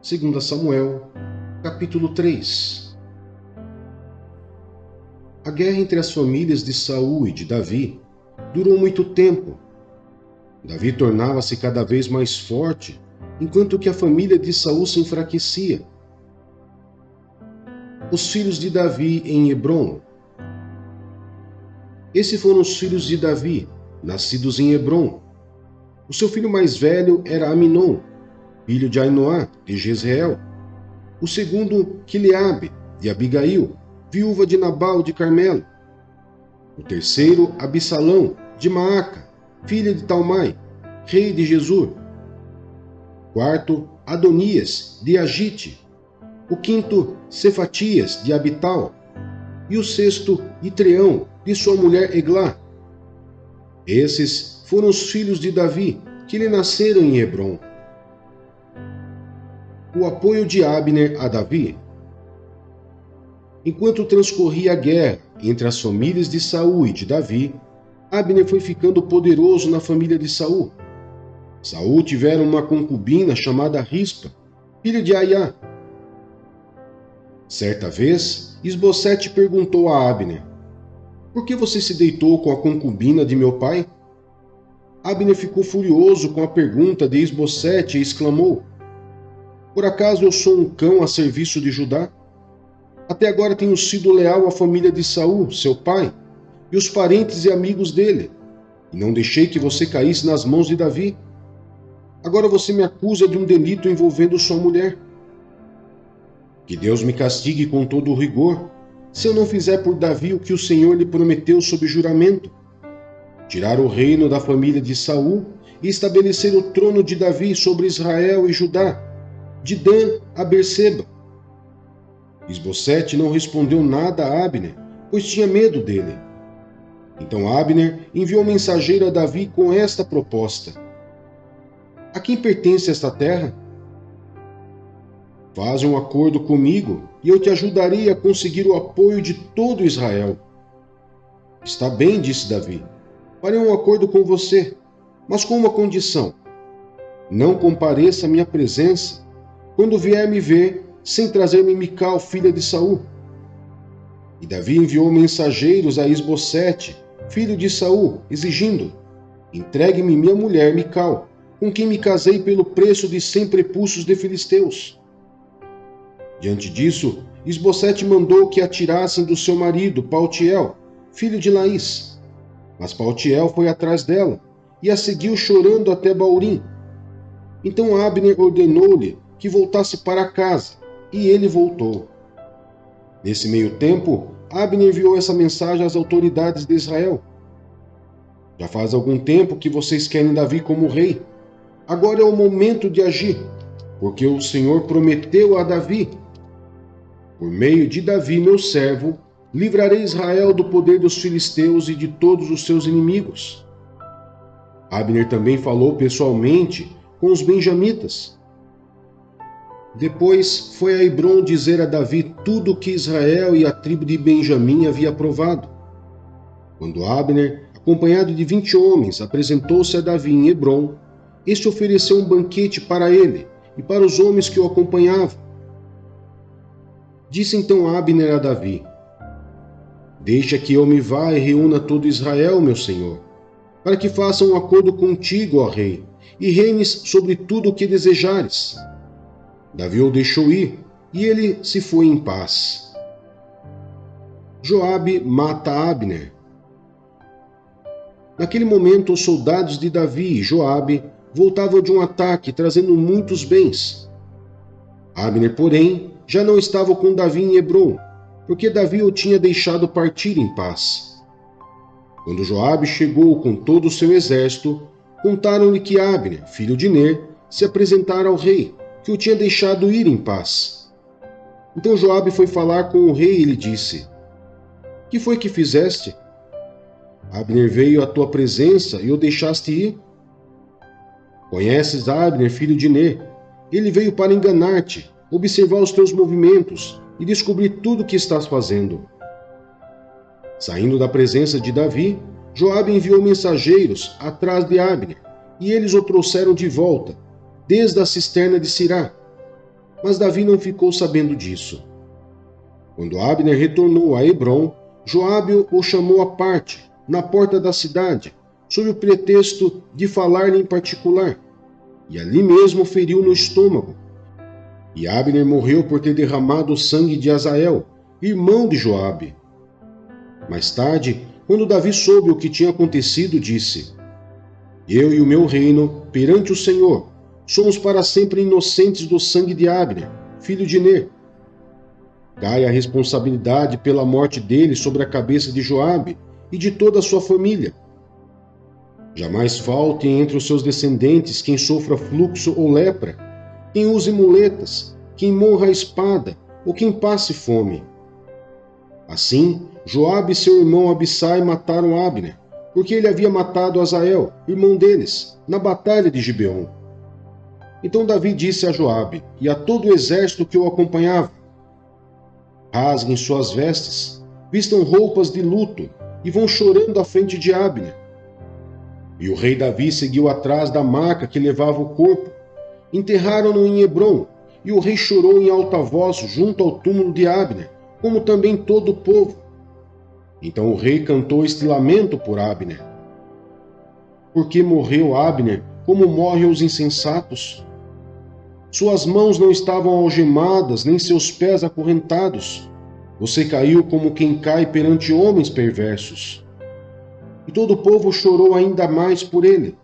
2 Samuel, capítulo 3. A guerra entre as famílias de Saul e de Davi durou muito tempo. Davi tornava-se cada vez mais forte, enquanto que a família de Saul se enfraquecia. Os filhos de Davi em Hebrom. Esses foram os filhos de Davi, nascidos em Hebrom. O seu filho mais velho era Aminon, filho de Ainoá, de Jezreel. O segundo, Quileabe, de Abigail, viúva de Nabal de Carmelo. O terceiro, Absalão, de Maaca, filha de Talmai, rei de Gesur. O quarto, Adonias, de Agite. O quinto, Cefatias, de Abital. E o sexto, Itreão, de sua mulher Eglá. Esses foram os filhos de Davi, que lhe nasceram em Hebrom. O apoio de Abner a Davi. Enquanto transcorria a guerra entre as famílias de Saul e de Davi, Abner foi ficando poderoso na família de Saul. Saul tivera uma concubina chamada Rispa, filha de Aiá. Certa vez, Isbosete perguntou a Abner: "Por que você se deitou com a concubina de meu pai?" Abner ficou furioso com a pergunta de Isbosete e exclamou: "Por acaso eu sou um cão a serviço de Judá? Até agora tenho sido leal à família de Saul, seu pai, e os parentes e amigos dele, e não deixei que você caísse nas mãos de Davi. Agora você me acusa de um delito envolvendo sua mulher. Que Deus me castigue com todo o rigor, se eu não fizer por Davi o que o Senhor lhe prometeu sob juramento: tirar o reino da família de Saul e estabelecer o trono de Davi sobre Israel e Judá, de Dan a Berseba." Isbosete não respondeu nada a Abner, pois tinha medo dele. Então Abner enviou mensageiro a Davi com esta proposta: "A quem pertence esta terra? Faz um acordo comigo e eu te ajudarei a conseguir o apoio de todo Israel." "Está bem", disse Davi, "farei um acordo com você, mas com uma condição: não compareça à minha presença quando vier me ver sem trazer-me Mical, filha de Saul." E Davi enviou mensageiros a Isbosete, filho de Saul, exigindo: "Entregue-me minha mulher Mical, com quem me casei pelo preço de 100 prepúcios de filisteus." Diante disso, Isbosete mandou que a tirassem do seu marido, Paltiel, filho de Laís. Mas Paltiel foi atrás dela e a seguiu chorando até Baurim. Então Abner ordenou-lhe que voltasse para casa, e ele voltou. Nesse meio tempo, Abner enviou essa mensagem às autoridades de Israel: "Já faz algum tempo que vocês querem Davi como rei. Agora é o momento de agir, porque o Senhor prometeu a Davi: por meio de Davi, meu servo, livrarei Israel do poder dos filisteus e de todos os seus inimigos." Abner também falou pessoalmente com os benjamitas. Depois foi a Hebrom dizer a Davi tudo o que Israel e a tribo de Benjamim havia aprovado. Quando Abner, acompanhado de 20 homens, apresentou-se a Davi em Hebrom, este ofereceu um banquete para ele e para os homens que o acompanhavam. Disse então Abner a Davi: "Deixa que eu me vá e reúna todo Israel, meu senhor, para que faça um acordo contigo, ó rei, e reines sobre tudo o que desejares." Davi o deixou ir, e ele se foi em paz. Joabe mata Abner. Naquele momento, os soldados de Davi e Joabe voltavam de um ataque, trazendo muitos bens. Abner, porém, já não estava com Davi em Hebrom, porque Davi o tinha deixado partir em paz. Quando Joabe chegou com todo o seu exército, contaram-lhe que Abner, filho de Ner, se apresentara ao rei, que o tinha deixado ir em paz. Então Joabe foi falar com o rei e lhe disse: "Que foi que fizeste? Abner veio à tua presença e o deixaste ir? Conheces Abner, filho de Ner? Ele veio para enganar-te, observar os teus movimentos e descobrir tudo o que estás fazendo." Saindo da presença de Davi, Joabe enviou mensageiros atrás de Abner, e eles o trouxeram de volta, desde a cisterna de Sirá. Mas Davi não ficou sabendo disso. Quando Abner retornou a Hebrom, Joabe o chamou à parte, na porta da cidade, sob o pretexto de falar-lhe em particular, e ali mesmo feriu no estômago. E Abner morreu por ter derramado o sangue de Asael, irmão de Joabe. Mais tarde, quando Davi soube o que tinha acontecido, disse: Eu e o meu reino, perante o Senhor, somos para sempre inocentes do sangue de Abner, filho de Ner. Cai a responsabilidade pela morte dele sobre a cabeça de Joabe e de toda a sua família. Jamais falte entre os seus descendentes quem sofra fluxo ou lepra, quem use muletas, quem morra a espada ou quem passe fome. Assim, Joabe e seu irmão Abissai mataram Abner, porque ele havia matado Asael, irmão deles, na batalha de Gibeon. Então Davi disse a Joabe e a todo o exército que o acompanhava: Rasguem suas vestes, vistam roupas de luto e vão chorando à frente de Abner. E o rei Davi seguiu atrás da maca que levava o corpo. Enterraram-no em Hebrom, e o rei chorou em alta voz junto ao túmulo de Abner, como também todo o povo. Então o rei cantou este lamento por Abner: Porque morreu Abner, como morrem os insensatos? Suas mãos não estavam algemadas, nem seus pés acorrentados. Você caiu como quem cai perante homens perversos. E todo o povo chorou ainda mais por ele.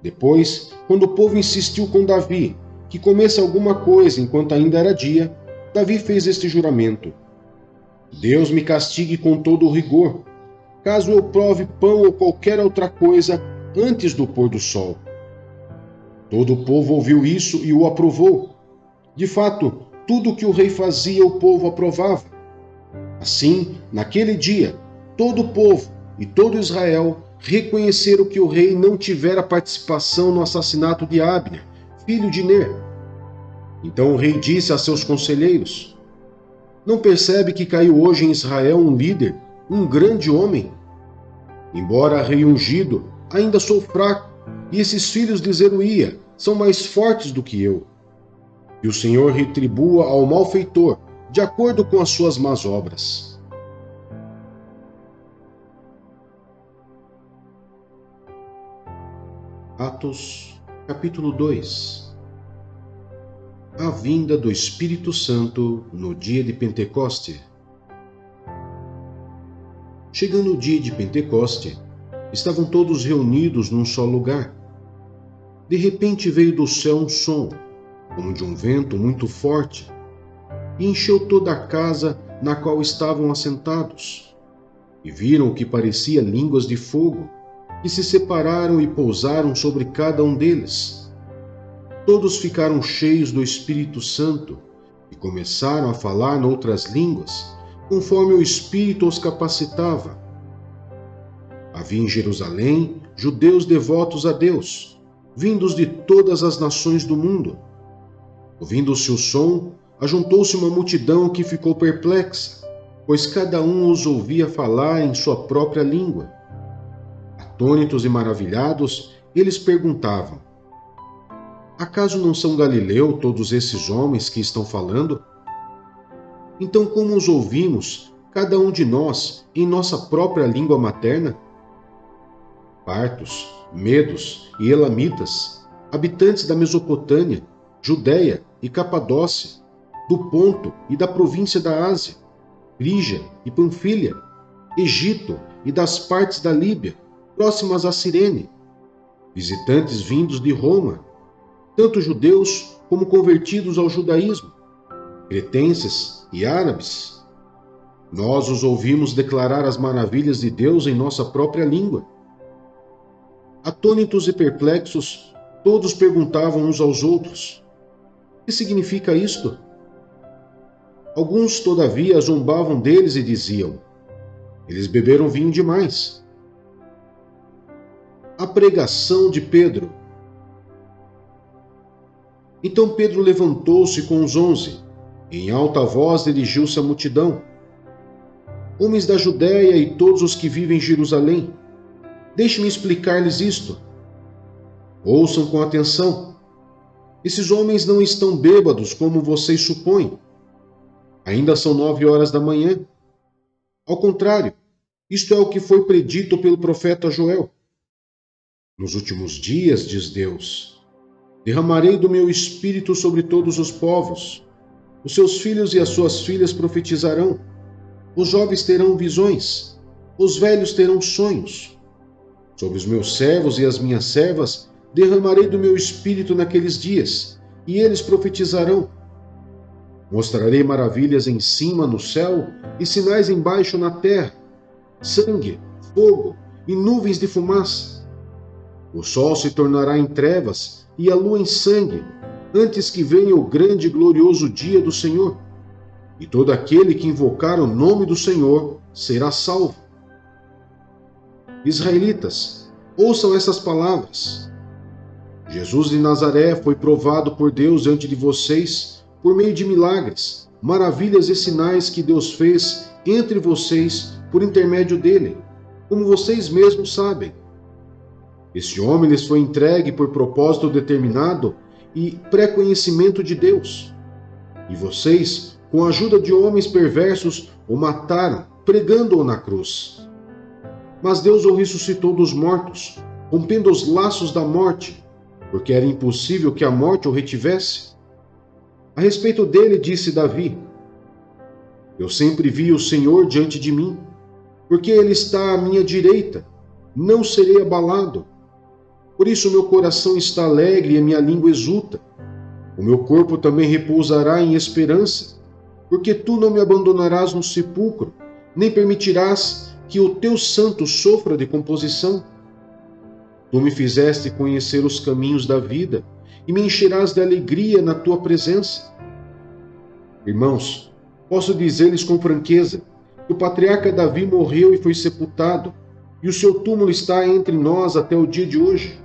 Depois, quando o povo insistiu com Davi que comesse alguma coisa enquanto ainda era dia, Davi fez este juramento: Deus me castigue com todo o rigor, caso eu prove pão ou qualquer outra coisa antes do pôr do sol. Todo o povo ouviu isso e o aprovou. De fato, tudo o que o rei fazia, o povo aprovava. Assim, naquele dia, todo o povo e todo Israel reconheceram que o rei não tivera participação no assassinato de Abner, filho de Ner. Então o rei disse a seus conselheiros: Não percebe que caiu hoje em Israel um líder, um grande homem? Embora rei ungido, ainda sou fraco, e esses filhos de Zeruía são mais fortes do que eu. E o Senhor retribua ao malfeitor, de acordo com as suas más obras. Atos, capítulo 2. A vinda do Espírito Santo no dia de Pentecoste. Chegando o dia de Pentecoste, estavam todos reunidos num só lugar. De repente veio do céu um som, como de um vento muito forte, e encheu toda a casa na qual estavam assentados. E viram o que parecia línguas de fogo, que se separaram e pousaram sobre cada um deles. Todos ficaram cheios do Espírito Santo e começaram a falar noutras línguas, conforme o Espírito os capacitava. Havia em Jerusalém judeus devotos a Deus, vindos de todas as nações do mundo. Ouvindo-se o som, ajuntou-se uma multidão que ficou perplexa, pois cada um os ouvia falar em sua própria língua. Atônitos e maravilhados, eles perguntavam: Acaso não são Galileu todos esses homens que estão falando? Então como os ouvimos, cada um de nós, em nossa própria língua materna? Partos, medos e elamitas, habitantes da Mesopotâmia, Judéia e Capadócia, do Ponto e da província da Ásia, Frígia e Panfilha, Egito e das partes da Líbia, próximas a Cirene, visitantes vindos de Roma, tanto judeus como convertidos ao judaísmo, cretenses e árabes. Nós os ouvimos declarar as maravilhas de Deus em nossa própria língua. Atônitos e perplexos, todos perguntavam uns aos outros: O que significa isto? Alguns, todavia, zombavam deles e diziam: Eles beberam vinho demais. A pregação de Pedro. Então Pedro levantou-se com os 11, e em alta voz dirigiu-se à multidão: Homens da Judéia e todos os que vivem em Jerusalém, deixe-me explicar-lhes isto. Ouçam com atenção. Esses homens não estão bêbados como vocês supõem. Ainda são 9 horas da manhã. Ao contrário, isto é o que foi predito pelo profeta Joel. Nos últimos dias, diz Deus, derramarei do meu espírito sobre todos os povos. Os seus filhos e as suas filhas profetizarão. Os jovens terão visões. Os velhos terão sonhos. Sobre os meus servos e as minhas servas derramarei do meu espírito naqueles dias, e eles profetizarão. Mostrarei maravilhas em cima no céu e sinais embaixo na terra, sangue, fogo e nuvens de fumaça. O sol se tornará em trevas e a lua em sangue, antes que venha o grande e glorioso dia do Senhor. E todo aquele que invocar o nome do Senhor será salvo. Israelitas, ouçam essas palavras. Jesus de Nazaré foi provado por Deus diante de vocês por meio de milagres, maravilhas e sinais que Deus fez entre vocês por intermédio dele, como vocês mesmos sabem. Este homem lhes foi entregue por propósito determinado e pré-conhecimento de Deus. E vocês, com a ajuda de homens perversos, o mataram, pregando-o na cruz. Mas Deus o ressuscitou dos mortos, rompendo os laços da morte, porque era impossível que a morte o retivesse. A respeito dele, disse Davi: Eu sempre vi o Senhor diante de mim, porque ele está à minha direita, não serei abalado. Por isso meu coração está alegre e a minha língua exulta. O meu corpo também repousará em esperança, porque tu não me abandonarás no sepulcro, nem permitirás que o teu santo sofra decomposição. Tu me fizeste conhecer os caminhos da vida, e me encherás de alegria na tua presença. Irmãos, posso dizer-lhes com franqueza que o patriarca Davi morreu e foi sepultado, e o seu túmulo está entre nós até o dia de hoje.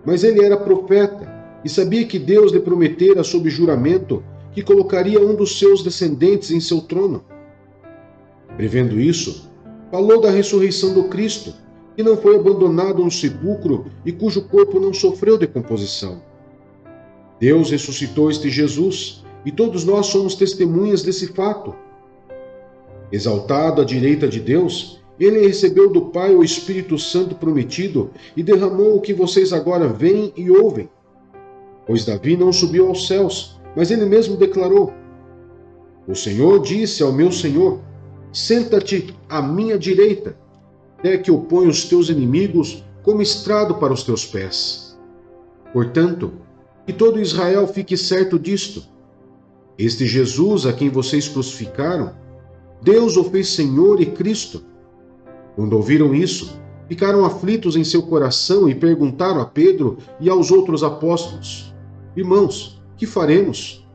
Mas ele era profeta e sabia que Deus lhe prometera sob juramento que colocaria um dos seus descendentes em seu trono. Prevendo isso, falou da ressurreição do Cristo, que não foi abandonado no sepulcro e cujo corpo não sofreu decomposição. Deus ressuscitou este Jesus, e todos nós somos testemunhas desse fato. Exaltado à direita de Deus, ele recebeu do Pai o Espírito Santo prometido e derramou o que vocês agora veem e ouvem. Pois Davi não subiu aos céus, mas ele mesmo declarou: O Senhor disse ao meu Senhor: Senta-te à minha direita, até que eu ponha os teus inimigos como estrado para os teus pés. Portanto, que todo Israel fique certo disto: este Jesus a quem vocês crucificaram, Deus o fez Senhor e Cristo. Quando ouviram isso, ficaram aflitos em seu coração e perguntaram a Pedro e aos outros apóstolos: Irmãos, que faremos?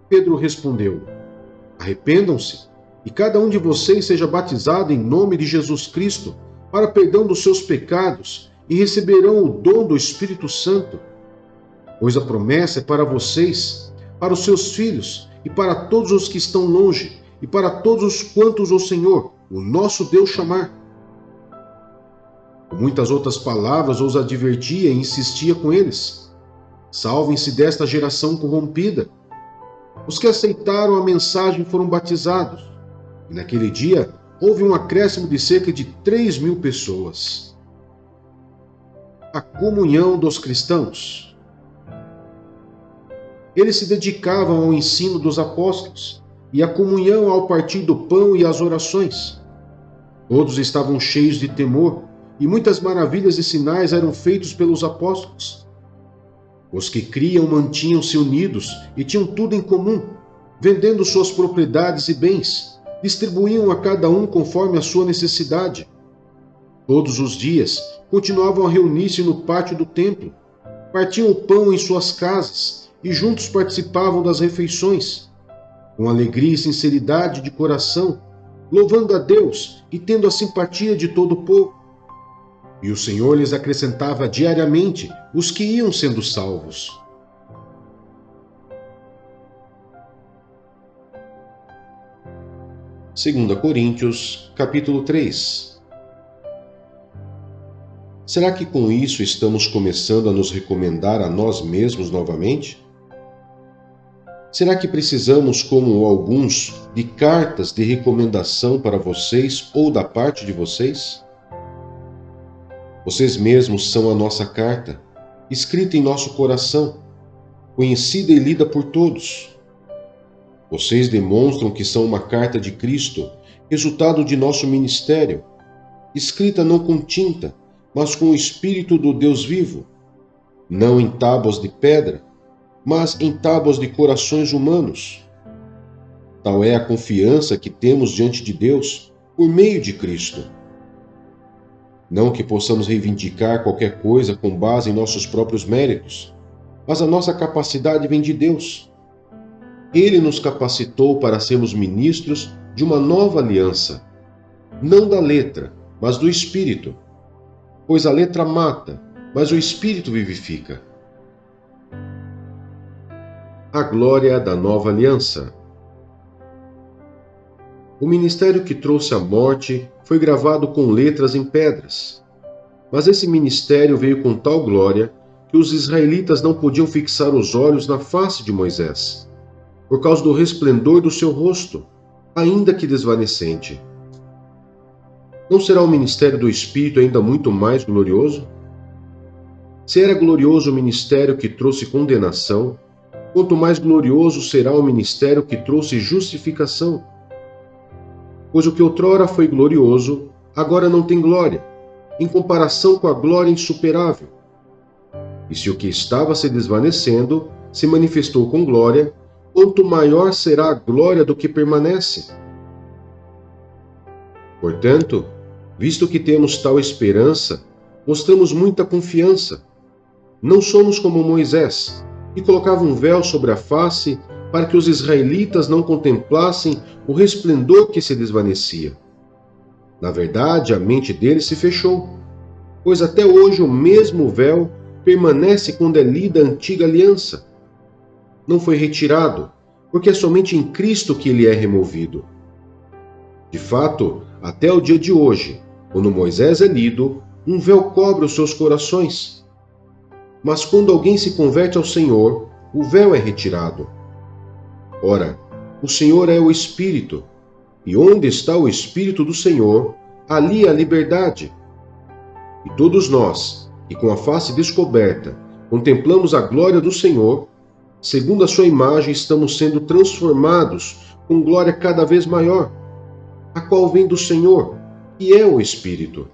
Pedro respondeu: Arrependam-se, e cada um de vocês seja batizado em nome de Jesus Cristo, para perdão dos seus pecados, e receberão o dom do Espírito Santo. Pois a promessa é para vocês, para os seus filhos, e para todos os que estão longe, e para todos os quantos o Senhor, o nosso Deus, chamar. Com muitas outras palavras os advertia e insistia com eles: Salvem-se desta geração corrompida. Os que aceitaram a mensagem foram batizados, e naquele dia houve um acréscimo de cerca de 3.000 pessoas. A comunhão dos cristãos. Eles se dedicavam ao ensino dos apóstolos e à comunhão ao partir do pão e às orações. Todos estavam cheios de temor, e muitas maravilhas e sinais eram feitos pelos apóstolos. Os que criam mantinham-se unidos e tinham tudo em comum, vendendo suas propriedades e bens, distribuíam a cada um conforme a sua necessidade. Todos os dias continuavam a reunir-se no pátio do templo, partiam o pão em suas casas e juntos participavam das refeições, com alegria e sinceridade de coração, louvando a Deus e tendo a simpatia de todo o povo. E o Senhor lhes acrescentava diariamente os que iam sendo salvos. Segunda Coríntios, capítulo 3. Será que com isso estamos começando a nos recomendar a nós mesmos novamente? Será que precisamos, como alguns, de cartas de recomendação para vocês ou da parte de vocês? Vocês mesmos são a nossa carta, escrita em nosso coração, conhecida e lida por todos. Vocês demonstram que são uma carta de Cristo, resultado de nosso ministério, escrita não com tinta, mas com o Espírito do Deus vivo, não em tábuas de pedra, mas em tábuas de corações humanos. Tal é a confiança que temos diante de Deus por meio de Cristo. Não que possamos reivindicar qualquer coisa com base em nossos próprios méritos, mas a nossa capacidade vem de Deus. Ele nos capacitou para sermos ministros de uma nova aliança, não da letra, mas do Espírito. Pois a letra mata, mas o Espírito vivifica. A glória da nova aliança. O ministério que trouxe a morte foi gravado com letras em pedras. Mas esse ministério veio com tal glória que os israelitas não podiam fixar os olhos na face de Moisés, por causa do resplendor do seu rosto, ainda que desvanecente. Não será o ministério do Espírito ainda muito mais glorioso? Se era glorioso o ministério que trouxe condenação, quanto mais glorioso será o ministério que trouxe justificação. Pois o que outrora foi glorioso, agora não tem glória, em comparação com a glória insuperável. E se o que estava se desvanecendo se manifestou com glória, quanto maior será a glória do que permanece. Portanto, visto que temos tal esperança, mostramos muita confiança. Não somos como Moisés, que colocava um véu sobre a face para que os israelitas não contemplassem o resplendor que se desvanecia. Na verdade, a mente deles se fechou, pois até hoje o mesmo véu permanece quando é lida a antiga aliança. Não foi retirado, porque é somente em Cristo que ele é removido. De fato, até o dia de hoje, quando Moisés é lido, um véu cobre os seus corações. Mas quando alguém se converte ao Senhor, o véu é retirado. Ora, o Senhor é o Espírito, e onde está o Espírito do Senhor, ali há liberdade. E todos nós, que com a face descoberta contemplamos a glória do Senhor, segundo a sua imagem estamos sendo transformados com glória cada vez maior, a qual vem do Senhor, que é o Espírito.